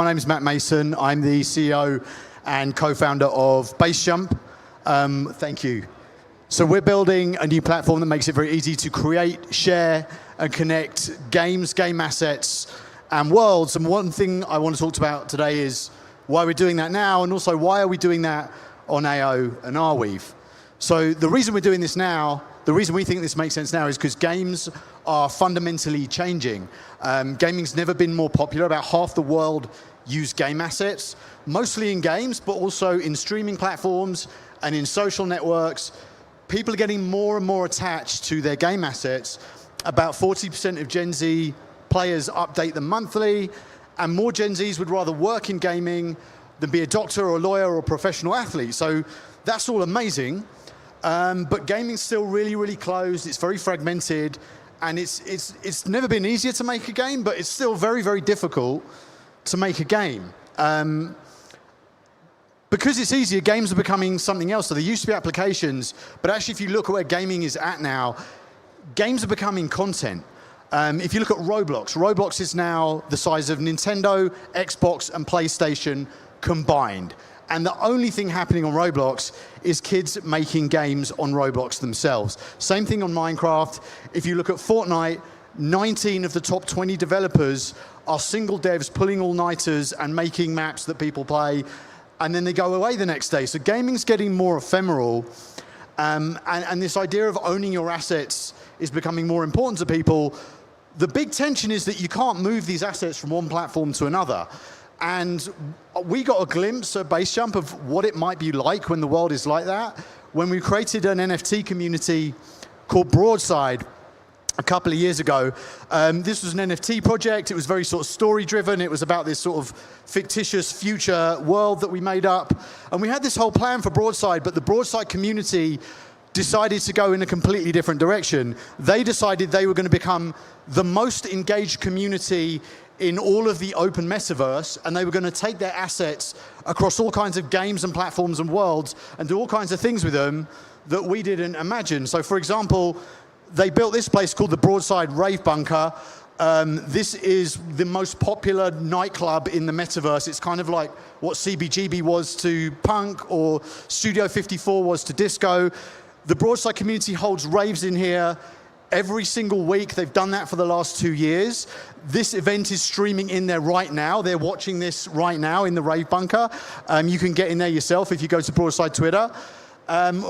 My name is Matt Mason. I'm the CEO and co-founder of Basejump. Thank you. So we're building a new platform that makes it very easy to create, share, and connect games, game assets, and worlds. And one thing I want to talk about today is why we're doing that now, and also why are we doing that on AO and Arweave. So the reason we're doing this now, the reason we think this makes sense now is because games are fundamentally changing. Gaming's never been more popular. About half the world use game assets, mostly in games, but also in streaming platforms and in social networks. People are getting more and more attached to their game assets. About 40% of Gen Z players update them monthly, and more Gen Zs would rather work in gaming than be a doctor or a lawyer or a professional athlete. So that's all amazing. But gaming's still really, really closed. It's very fragmented, and it's never been easier to make a game, but it's still very, very difficult to make a game. Because it's easier, games are becoming something else. So there used to be applications, but actually if you look at where gaming is at now, games are becoming content. If you look at Roblox, Roblox is now the size of Nintendo, Xbox, and PlayStation combined. And the only thing happening on Roblox is kids making games on Roblox themselves. Same thing on Minecraft. If you look at Fortnite, 19 of the top 20 developers are single devs pulling all-nighters and making maps that people play, and then they go away the next day. So gaming's getting more ephemeral, and this idea of owning your assets is becoming more important to people. The big tension is that you can't move these assets from one platform to another. And we got a glimpse at Basejump of what it might be like when the world is like that, when we created an NFT community called Broadside a couple of years ago. This was an NFT project. It was very sort of story-driven. It was about this sort of fictitious future world that we made up. And we had this whole plan for Broadside, but the Broadside community decided to go in a completely different direction. They decided they were going to become the most engaged community in all of the open metaverse, and they were going to take their assets across all kinds of games and platforms and worlds and do all kinds of things with them that we didn't imagine. So for example, they built this place called the Broadside Rave Bunker. This is the most popular nightclub in the metaverse. It's kind of like what CBGB was to punk or Studio 54 was to disco. The Broadside community holds raves in here every single week. They've done that for the last 2 years. This event is streaming in there right now. They're watching this right now in the Rave Bunker. You can get in there yourself if you go to Broadside Twitter.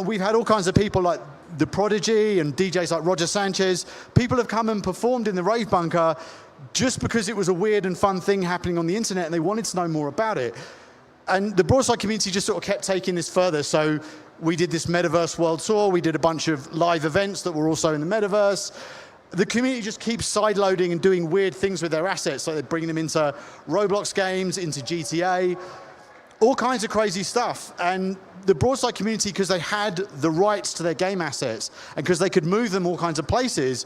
We've had all kinds of people like The Prodigy and DJs like Roger Sanchez. People have come and performed in the Rave Bunker just because it was a weird and fun thing happening on the internet and they wanted to know more about it. And the Broadside community just sort of kept taking this further. So we did this Metaverse World Tour. We did a bunch of live events that were also in the Metaverse. The community just keeps sideloading and doing weird things with their assets. So they're bringing them into Roblox games, into GTA, all kinds of crazy stuff. And the Broadside community, because they had the rights to their game assets and because they could move them all kinds of places,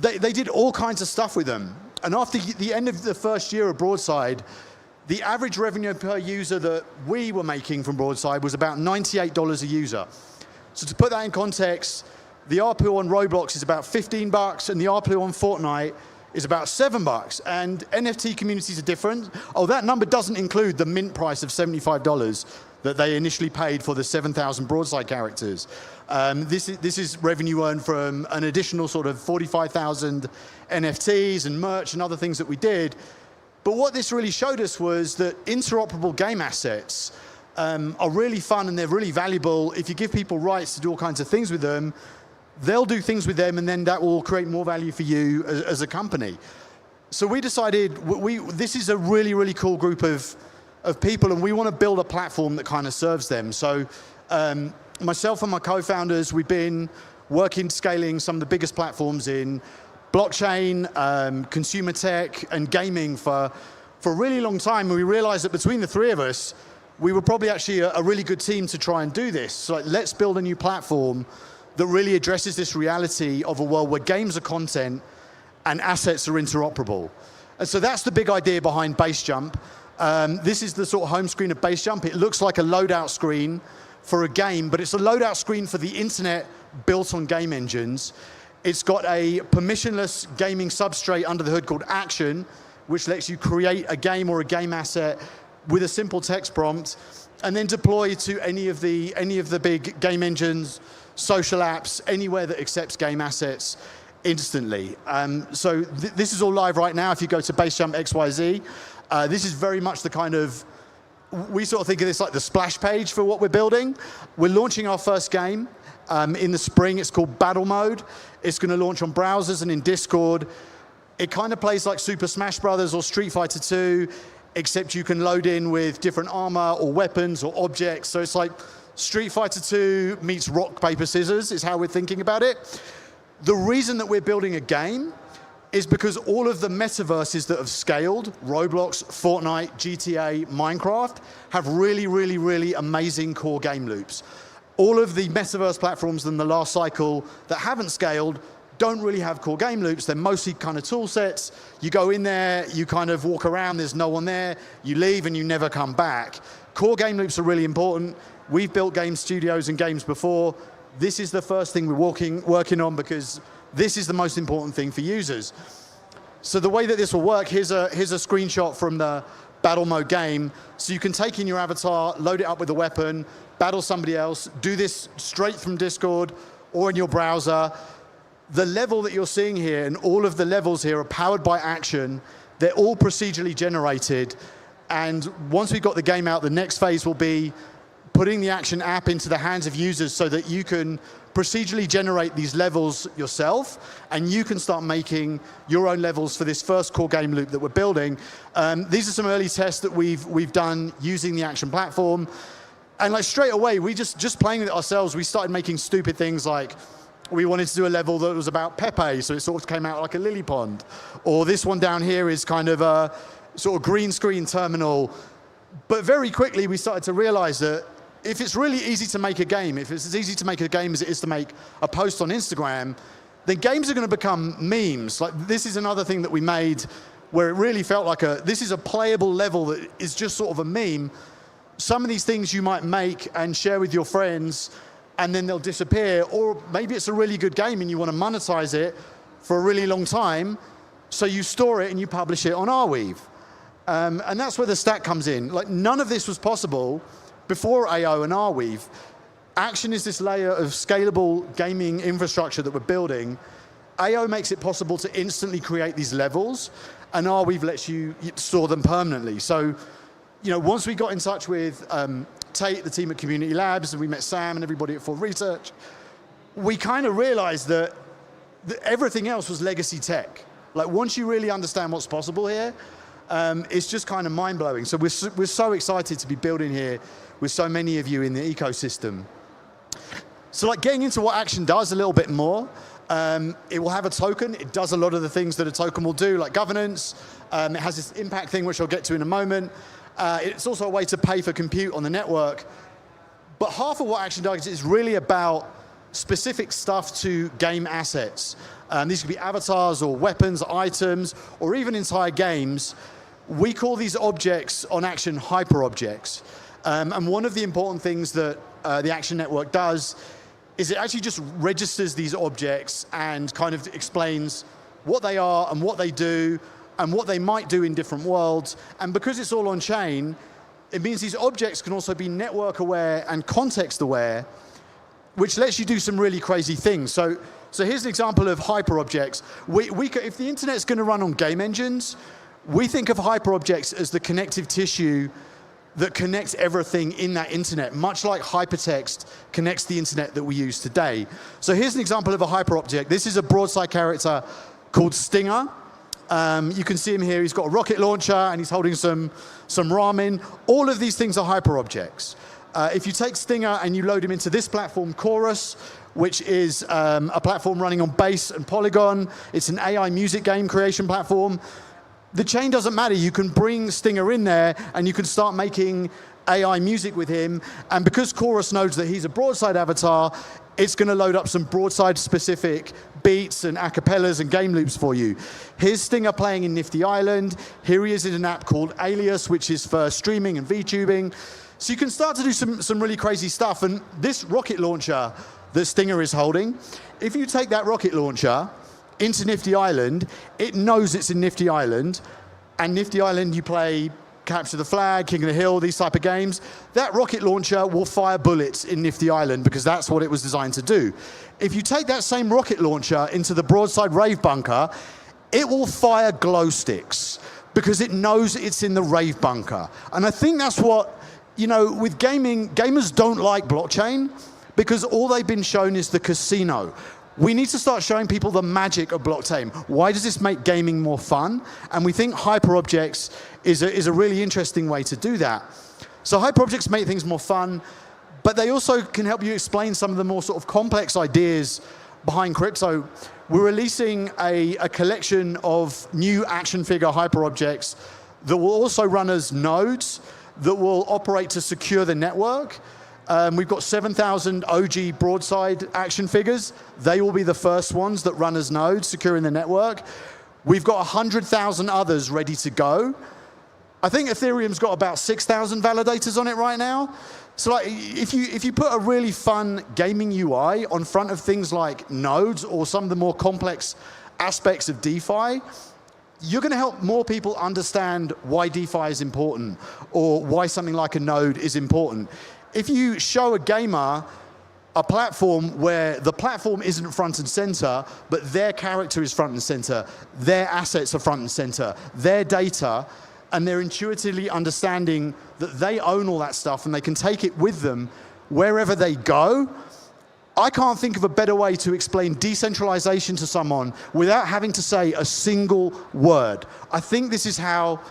they did all kinds of stuff with them. And after the end of the first year of Broadside, the average revenue per user that we were making from Broadside was about $98 a user. So to put that in context, the ARPU on Roblox is about $15 and the ARPU on Fortnite is about $7. And NFT communities are different. Oh, that number doesn't include the mint price of $75 that they initially paid for the 7,000 Broadside characters. This is revenue earned from an additional sort of 45,000 NFTs and merch and other things that we did. But what this really showed us was that interoperable game assets are really fun and they're really valuable. If you give people rights to do all kinds of things with them, they'll do things with them and then that will create more value for you as a company. So we decided this is a really, really cool group of people and we want to build a platform that kind of serves them. So myself and my co-founders, we've been working scaling some of the biggest platforms in blockchain, consumer tech, and gaming for a really long time. And we realized that between the three of us, we were probably actually a really good team to try and do this. So let's build a new platform that really addresses this reality of a world where games are content and assets are interoperable. And so that's the big idea behind Basejump. This is the sort of home screen of Basejump. It looks like a loadout screen for a game, but it's a loadout screen for the internet built on game engines. It's got a permissionless gaming substrate under the hood called Action. which lets you create a game or a game asset with a simple text prompt, and then deploy to any of the big game engines, social apps, anywhere that accepts game assets instantly. So this is all live right now. If you go to Basejump XYZ, this is very much the kind of, we sort of think of this like the splash page for what we're building. We're launching our first game in the spring. It's called Battle Mode. It's going to launch on browsers and in Discord. It kind of plays like Super Smash Brothers or Street Fighter 2, except you can load in with different armor or weapons or objects. So it's like Street Fighter 2 meets rock, paper, scissors is how we're thinking about it. The reason that we're building a game is because all of the metaverses that have scaled, Roblox, Fortnite, GTA, Minecraft, have really, really, really amazing core game loops. All of the metaverse platforms in the last cycle that haven't scaled don't really have core game loops. They're mostly kind of tool sets. You go in there, you kind of walk around, there's no one there, you leave and you never come back. Core game loops are really important. We've built game studios and games before. This is the first thing we're working on because this is the most important thing for users. So the way that this will work, here's a screenshot from the battle mode game. So you can take in your avatar, load it up with a weapon, battle somebody else, do this straight from Discord or in your browser. The level that you're seeing here and all of the levels here are powered by Action. They're all procedurally generated. And once we've got the game out, the next phase will be putting the Action app into the hands of users so that you can procedurally generate these levels yourself, and you can start making your own levels for this first core game loop that we're building. These are some early tests that we've done using the Action platform. And like straight away, we just playing with it ourselves, we started making stupid things like, we wanted to do a level that was about Pepe, so it sort of came out like a lily pond. Or this one down here is kind of a sort of green screen terminal. But very quickly, we started to realize that if it's really easy to make a game, if it's as easy to make a game as it is to make a post on Instagram, then games are going to become memes. Like this is another thing that we made where it really felt like this is a playable level that is just sort of a meme. Some of these things you might make and share with your friends, and then they'll disappear, or maybe it's a really good game and you want to monetize it for a really long time, so you store it and you publish it on Arweave. And that's where the stack comes in. Like none of this was possible before AO and Arweave. Action is this layer of scalable gaming infrastructure that we're building. AO makes it possible to instantly create these levels, and Arweave lets you store them permanently. So, you know, once we got in touch with Tate, the team at Community Labs, and we met Sam and everybody at Ford Research, we kind of realized that everything else was legacy tech. Like once you really understand what's possible here, it's just kind of mind-blowing. So we're so excited to be building here with so many of you in the ecosystem. So like getting into what Action does a little bit more, it will have a token. It does a lot of the things that a token will do, like governance. It has this impact thing, which I'll get to in a moment. It's also a way to pay for compute on the network. But half of what Action does is really about specific stuff to game assets. These could be avatars or weapons, items, or even entire games. We call these objects on Action hyperobjects. And one of the important things that the Action Network does is it actually just registers these objects and kind of explains what they are and what they do and what they might do in different worlds. And because it's all on chain, it means these objects can also be network aware and context aware, which lets you do some really crazy things. So here's an example of hyperobjects. If the internet's going to run on game engines, we think of hyperobjects as the connective tissue that connects everything in that internet, much like hypertext connects the internet that we use today. So here's an example of a hyperobject. This is a broadside character called Stinger. You can see him here. He's got a rocket launcher and he's holding some ramen. All of these things are hyperobjects. If you take Stinger and you load him into this platform, Chorus, which is a platform running on Base and Polygon, it's an AI music game creation platform. The chain doesn't matter. You can bring Stinger in there and you can start making AI music with him. And because Chorus knows that he's a broadside avatar, it's going to load up some broadside-specific beats and acapellas and game loops for you. Here's Stinger playing in Nifty Island. Here he is in an app called Alias, which is for streaming and VTubing. So you can start to do some really crazy stuff. And this rocket launcher that Stinger is holding, if you take that rocket launcher into Nifty Island, it knows it's in Nifty Island. and Nifty Island you play Capture the Flag, King of the Hill, these type of games, that rocket launcher will fire bullets in Nifty Island because that's what it was designed to do. If you take that same rocket launcher into the Broadside Rave Bunker, it will fire glow sticks because it knows it's in the Rave Bunker. And I think that's what, with gaming, gamers don't like blockchain because all they've been shown is the casino. We need to start showing people the magic of blockchain. Why does this make gaming more fun? And we think hyperobjects is a really interesting way to do that. So hyperobjects make things more fun, but they also can help you explain some of the more sort of complex ideas behind crypto. We're releasing a collection of new action figure hyperobjects that will also run as nodes that will operate to secure the network. We've got 7,000 OG Broadside action figures. They will be the first ones that run as nodes, securing the network. We've got 100,000 others ready to go. I think Ethereum's got about 6,000 validators on it right now. So like, if you put a really fun gaming UI on front of things like nodes or some of the more complex aspects of DeFi, you're going to help more people understand why DeFi is important or why something like a node is important. If you show a gamer a platform where the platform isn't front and center, but their character is front and center, their assets are front and center, their data, and they're intuitively understanding that they own all that stuff and they can take it with them wherever they go, I can't think of a better way to explain decentralization to someone without having to say a single word. I think this is how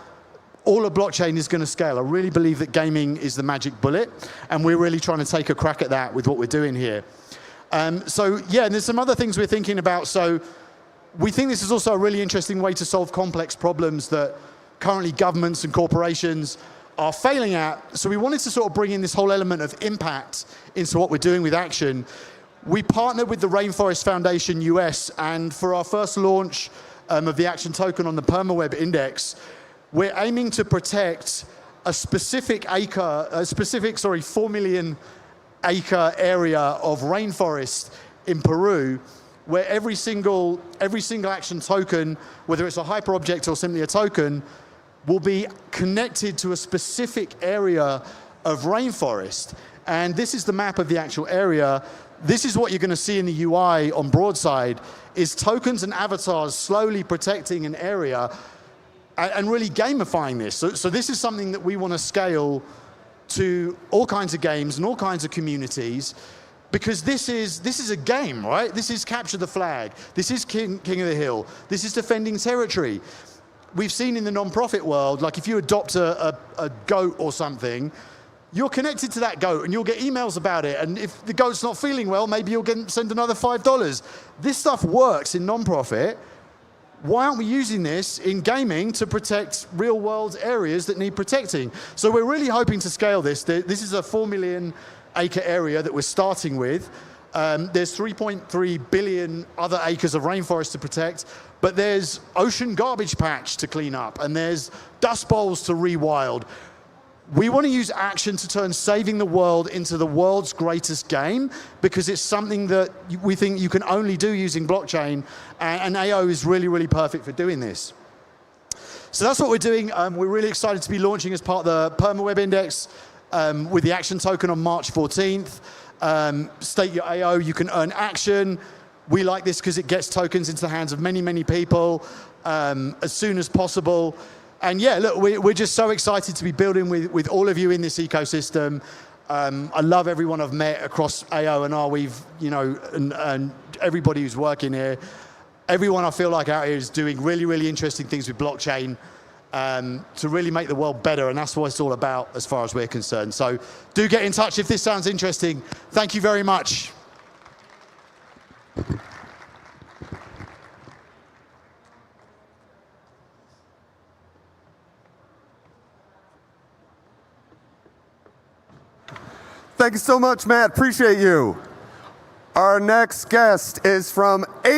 all of blockchain is going to scale. I really believe that gaming is the magic bullet, and we're really trying to take a crack at that with what we're doing here. So yeah, and there's some other things we're thinking about. So we think this is also a really interesting way to solve complex problems that currently governments and corporations are failing at. So we wanted to sort of bring in this whole element of impact into what we're doing with Action. We partnered with the Rainforest Foundation US, and for our first launch of the Action token on the PermaWeb Index, we're aiming to protect a specific 4 million acre area of rainforest in Peru, where every single Action token, whether it's a hyperobject or simply a token, will be connected to a specific area of rainforest. And this is the map of the actual area. This is what you're going to see in the UI on Broadside, is tokens and avatars slowly protecting an area and really gamifying this. So this is something that we want to scale to all kinds of games and all kinds of communities, because this is a game, right? This is Capture the Flag. This is King of the Hill. This is defending territory. We've seen in the non-profit world, like if you adopt a goat or something, you're connected to that goat and you'll get emails about it. And if the goat's not feeling well, maybe you'll send another $5. This stuff works in non-profit. Why aren't we using this in gaming to protect real world areas that need protecting? So we're really hoping to scale this. This is a 4 million acre area that we're starting with. There's 3.3 billion other acres of rainforest to protect, but there's ocean garbage patch to clean up, and there's dust bowls to rewild. We want to use Action to turn saving the world into the world's greatest game, because it's something that we think you can only do using blockchain, and AO is really, really perfect for doing this. So that's what we're doing. We're really excited to be launching as part of the PermaWeb Index with the Action token on March 14th. Stake your AO, you can earn Action. We like this because it gets tokens into the hands of many, many people as soon as possible. And yeah, look, we're just so excited to be building with all of you in this ecosystem. I love everyone I've met across AO and Arweave, and everybody who's working here. Everyone I feel like out here is doing really, really interesting things with blockchain to really make the world better, and that's what it's all about as far as we're concerned. So do get in touch if this sounds interesting. Thank you very much. Thank you so much, Matt. Appreciate you. Our next guest is from